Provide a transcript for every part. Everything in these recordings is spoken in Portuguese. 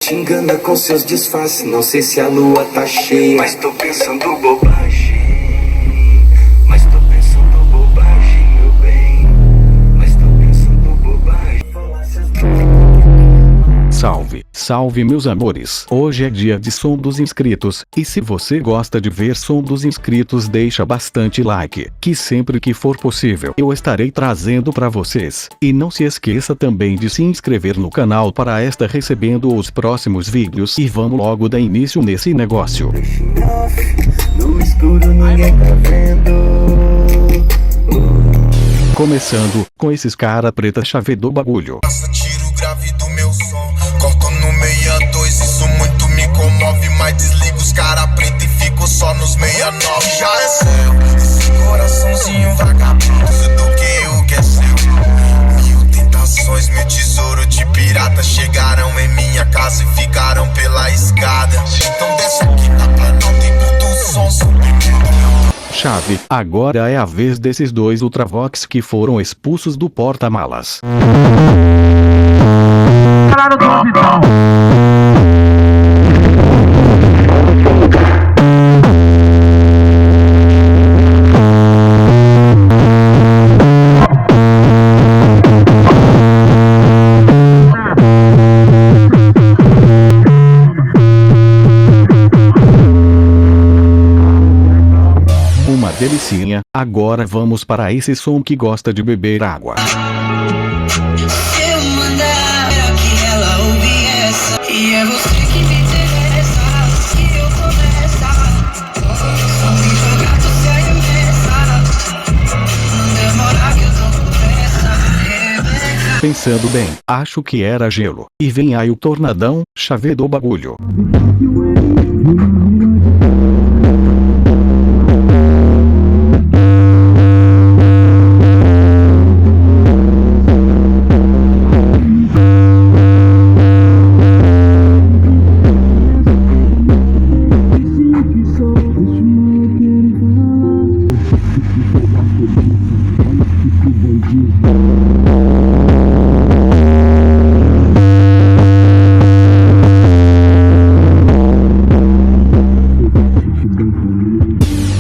te engana com seus disfarces. Não sei se a lua tá cheia, mas tô pensando bobagem. Mas tô pensando bobagem, meu bem. Mas tô pensando bobagem. Salve, salve meus amores. Hoje é dia de som dos inscritos, e se você gosta de ver som dos inscritos, deixa bastante like, que sempre que for possível eu estarei trazendo pra vocês. E não se esqueça também de se inscrever no canal para estar recebendo os próximos vídeos. E vamos logo dar início nesse negócio. No escuro ninguém tá vendo. Começando com esses cara preta chave do bagulho. Tiro grave do meu som, corto no 62, isso muito me comove. Mas desligo os cara preta e fico só nos 69. Já é céu, esse coraçãozinho vagabundo do que o que é seu. Mil tentações, meu tesouro de pirata chegaram em minha casa e ficaram pela escada. Então desce aqui, tá pra não ter puto som subindo. Chave, agora é a vez desses dois Ultravox que foram expulsos do porta-malas. Uma delicinha. Agora vamos para esse som que gosta de beber água. Eu mandar que ela ouve essa, e é você que me interessa, que eu começar. Só me jogar, tu se arremessa. Não demora que eu tô com pressa. Rebeca. Pensando bem, acho que era gelo. E vem aí o tornadão, chave do bagulho.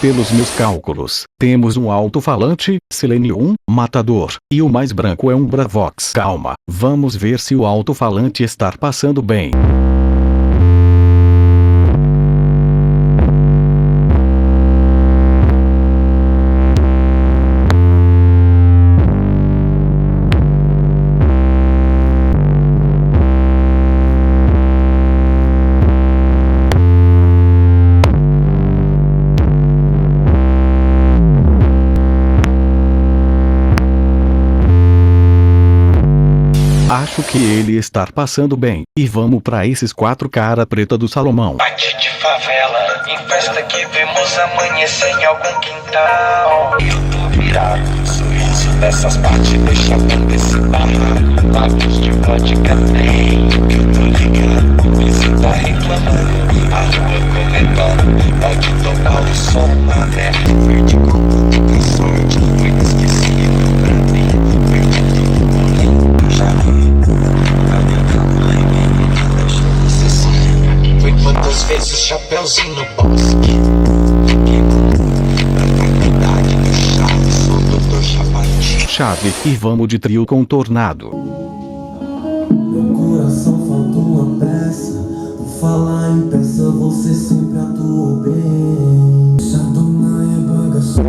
Pelos meus cálculos, temos um alto-falante, Silene 1, matador, e o mais branco é um Bravox. Calma, vamos ver se o alto-falante está passando bem. Acho que ele está passando bem. E vamos pra esses quatro cara preta do Salomão. Bate de favela, em festa que vemos amanhecer em algum quintal. Eu tô virado, sorriso dessas partes deixa acontecer barraco. Lápis de vodka tem, eu tô ligado, o vizinho tá reclamando. A rua comentando, pode tocar o som, mané. Perdi com tem sorte, foi esquecido pra mim. Perdi tudo, não já vi. Foi quantas vezes chapéuzinho no bosque. Chave, e vamos de trio com tornado. Meu coração faltou uma peça. Por falar em peça, você sempre atuou bem. Chardonnay é bagaço.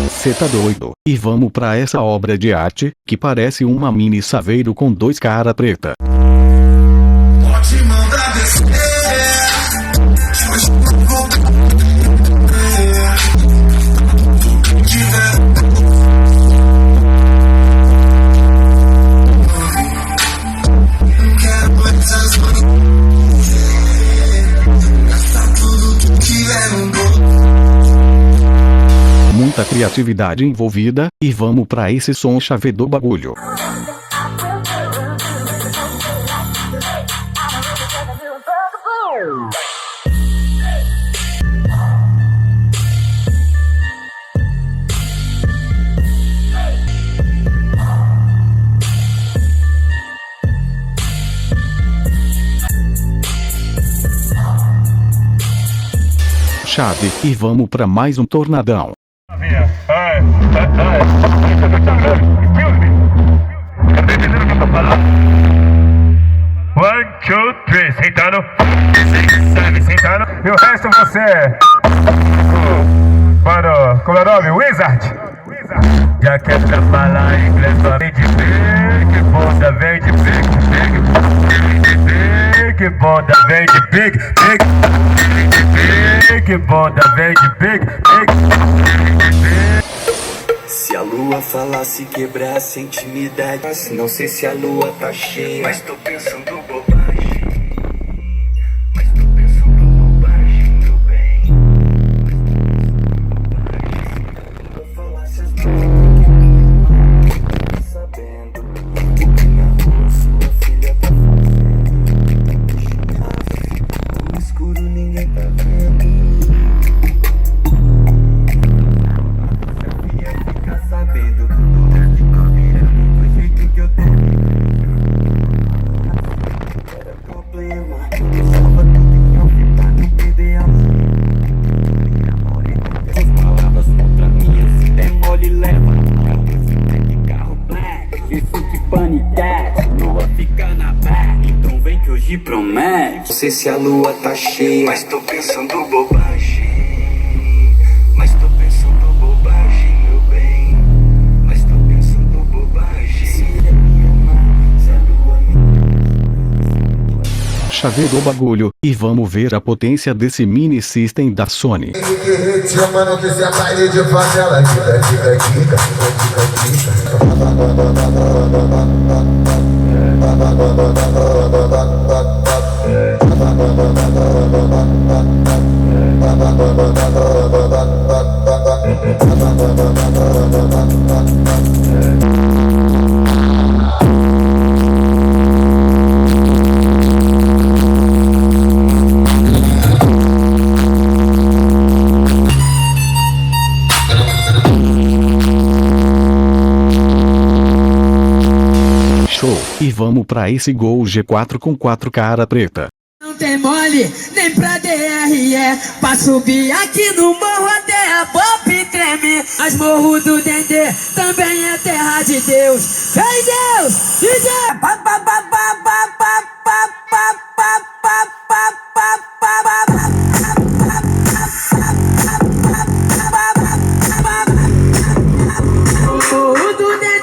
Cê tá doido? E vamos pra essa obra de arte, que parece uma mini saveiro com dois cara preta. Pode mandar descer. Muita criatividade envolvida, e vamos pra esse som chave do bagulho. chave e vamos pra mais um tornadão. One, two, three, sentando. Sentando. E o resto você. Mano, como é o nome? Wizard. Já quer falar inglês, só vem de big, bunda vem de big, big, bunda vem de big, big, bunda vem de big, big. Se a lua falasse, quebrasse a intimidade. Não sei se a lua tá cheia, mas tô pensando bobagem. Mas tô pensando bobagem, meu bem. Se eu falasse as coisas, sabendo o que minha rua, sua filha tá fazendo. No escuro ninguém tá vendo. Sabendo do jeito que eu tô. Era problema, pensava tudo que eu ficar no PDA. As palavras contra mim, se der mole leva. De carro black, isso de paniquete. Lua fica na back, então vem que hoje promete. Não sei se a lua tá cheia, mas tô pensando bobagem. Mas tô pensando bobagem. Chaveiro o bagulho e vamos ver a potência desse mini system da Sony. Mano, que se a parede favela, E vamos pra esse Gol G4 com 4 cara preta. Não tem mole, nem pra DRE. Pra subir aqui no morro até a pop treme. As morros do Dendê também é terra de Deus. Vem Deus, DJ! Morro do Dendê.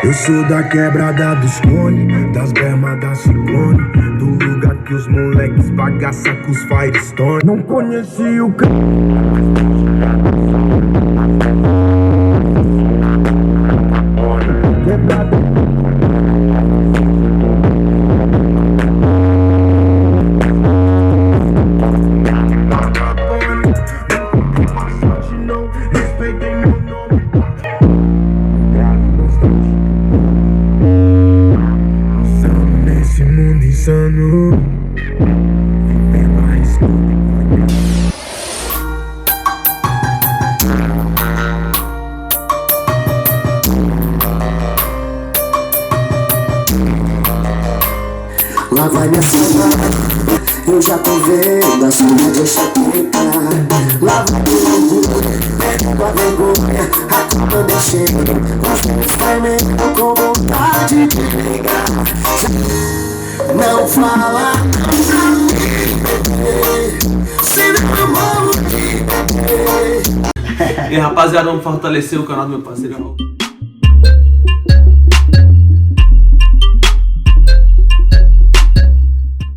Eu sou da quebrada dos clones, das bermas da ciclone, do lugar que os moleques bagaça com os Firestone. Não conheci o c... Quebrada. Insano, vivendo a escuta. Lá vai minha saudade, eu já tô vendo a saudade é chapeta. Lá vai o orgulho, pega a vergonha, a culpa mexendo. Os meus tremendo com vontade de ligar. Não fala pra mim, se não morro de bebê. E rapaziada, vamos fortalecer o canal do meu parceiro.